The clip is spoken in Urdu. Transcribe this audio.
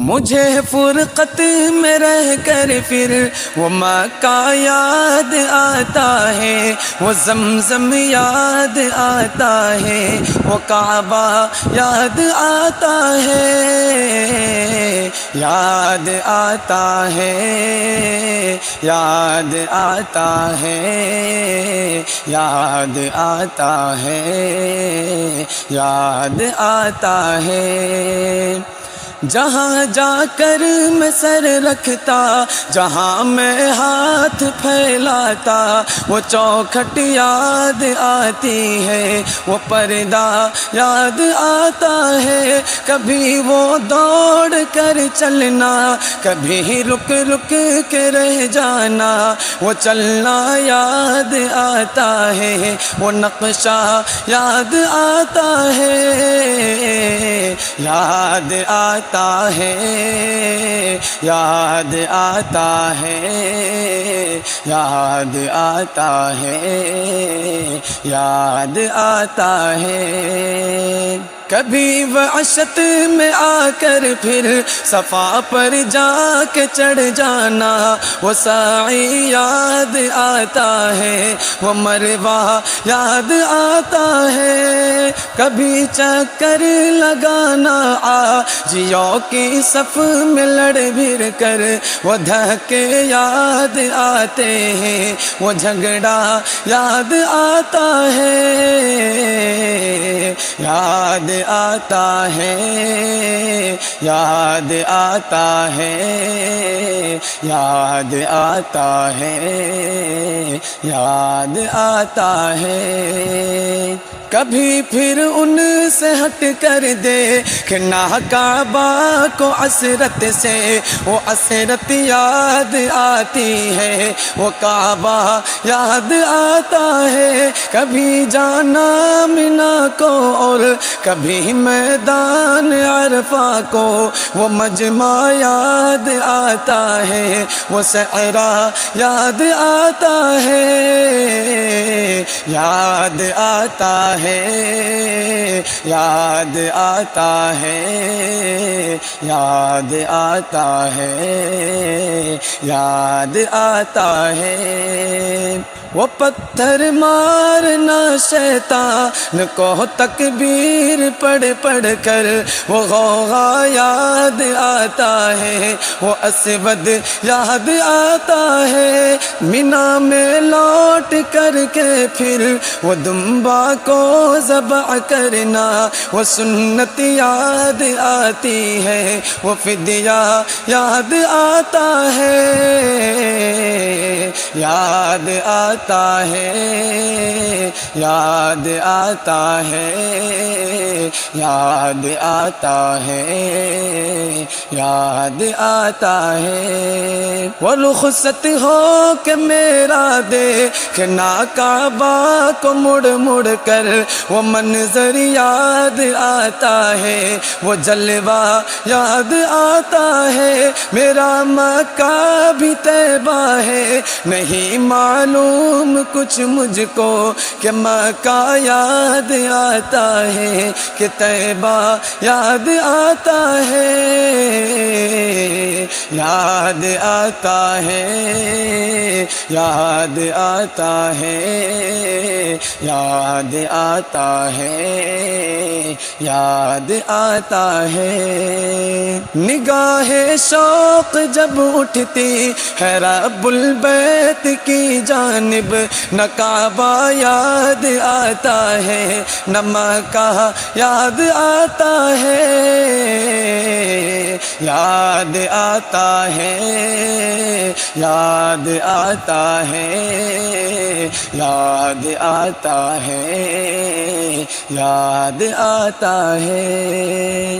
مجھے فرقت میں رہ کر پھر وہ مکہ یاد آتا ہے، وہ زمزم یاد آتا ہے، وہ کعبہ یاد آتا ہے، یاد آتا ہے، یاد آتا ہے، یاد آتا ہے، یاد آتا ہے۔ جہاں جا کر میں سر رکھتا، جہاں میں ہاتھ پھیلاتا، وہ چوکھٹ یاد آتی ہے، وہ پردہ یاد آتا ہے۔ کبھی وہ دوڑ کر چلنا، کبھی رک رک کے رہ جانا، وہ چلنا یاد آتا ہے، وہ نقشہ یاد آتا ہے، یاد آتا ہے، یاد آتا ہے، یاد آتا ہے، یاد آتا ہے۔ کبھی وحشت میں آ کر پھر صفا پر جا کے چڑھ جانا، وہ سعی یاد آتا ہے، وہ مروہ یاد آتا ہے۔ کبھی چکر لگانا حاجیوں کی صف میں لڑ بھر کر، وہ دھکے یاد آتے ہیں، وہ جھگڑا یاد آتا ہے، یاد آتا ہے، یاد آتا ہے، یاد آتا ہے، یاد آتا ہے۔ کبھی پھر ان سے ہٹ کر دیکھنا کعبہ کو حسرت سے، وہ حسرت یاد آتی ہے، وہ کعبہ یاد آتا ہے۔ کبھی جانا منا کو اور کبھی میدان عرفہ کو، وہ مجمع یاد آتا ہے، وہ صحرا یاد آتا ہے، یاد آتا ہے، یاد آتا ہے، یاد آتا ہے، یاد آتا ہے۔ وہ پتھر مارنا شیطان کو تکبیر پڑھ پڑھ کر، وہ غوغا یاد آتا ہے، وہ اسود یاد آتا ہے۔ مینا میں لوٹ کر کے پھر وہ دمبا کو ذبح کرنا، وہ سنت یاد آتی ہے، وہ فدیہ یاد آتا ہے، یاد آتا ہے، یاد آتا ہے، یاد آتا ہے، یاد آتا ہے۔ وہ رخصت ہو کہ میرا دیکھنا کعبہ کو مڑ مڑ کر، وہ منظر یاد آتا ہے، وہ جلوہ یاد آتا ہے۔ میرا مکہ بھی طیبہ ہے، نہیں معلوم کچھ مجھ کو کہ مکہ یاد آتا ہے کہ طیبہ یاد آتا ہے، یاد آتا ہے، یاد آتا ہے، یاد آتا ہے، یاد آتا ہے۔ نگاہ شوق جب اٹھتی ہے رب البیت کی جانب، نہ کعبہ یاد آتا ہے، نہ مکہ یاد آتا ہے، یاد آتا ہے، یاد آتا ہے، یاد آتا ہے، یاد آتا ہے۔